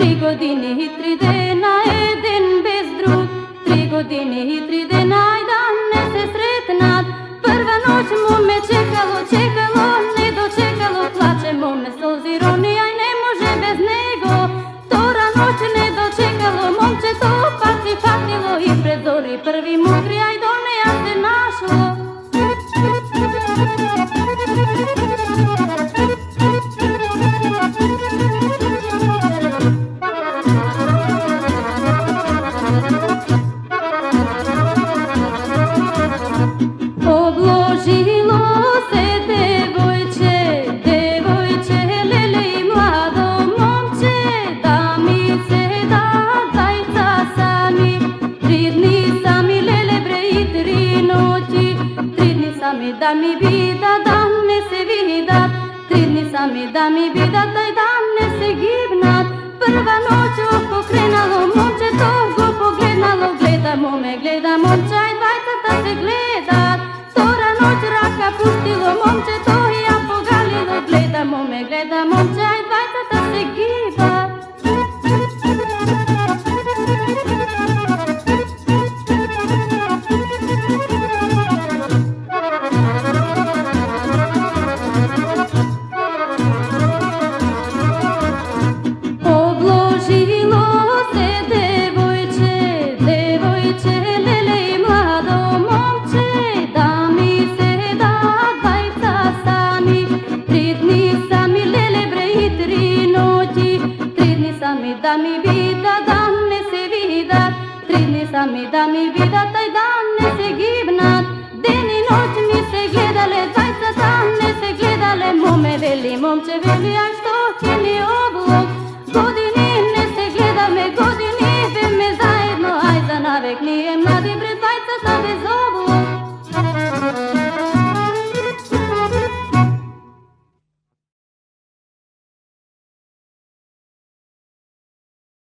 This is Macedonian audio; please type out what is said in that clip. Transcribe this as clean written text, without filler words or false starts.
3 години и 3 дена, еден без друг. 3 години и 3 дена, и dan не се сретнат. Прва ноќ моме чекало, чекало, не дочекало, плаче моме солзи рони, ај не може без него. Втора ноќ не дочекало, момчето пак си фатило и пред зори први мудри, ај до неја се нашло. Обложило се девојче, девојче, леле и младо момче, да ми се дадат зајца сами. 3 дни сами, леле бре, и 3 ноќи. 3 дни сами да ми видат, да не се видат. 3 дни сами да ми видат, ај да не се гибнат. Прва ноќ око кренало, момчето го погледнало, гледа моме, гледа момче, ај двајцата се гледат. Втора ноќ рака пуштило, момчето ја погалило, гледа моме, гледа момче, ај двајцата се гибат. Обложило се девојче, девојче, леле и младо момче, да ми се дадат зајца сами. 3 дни сами, леле бре, и 3 ноќи. 3 дни сами да ми видат, да не се видат. 3 дни сами да ми видат, ај да не се гибнат. Ден и ноќ ми се гледале, зајцата не се гледале. Моме вели, момче вели, ај што ќе ни облог? Години не се гледаме, години беме заедно, ај за навек ние млади, пред зајцата без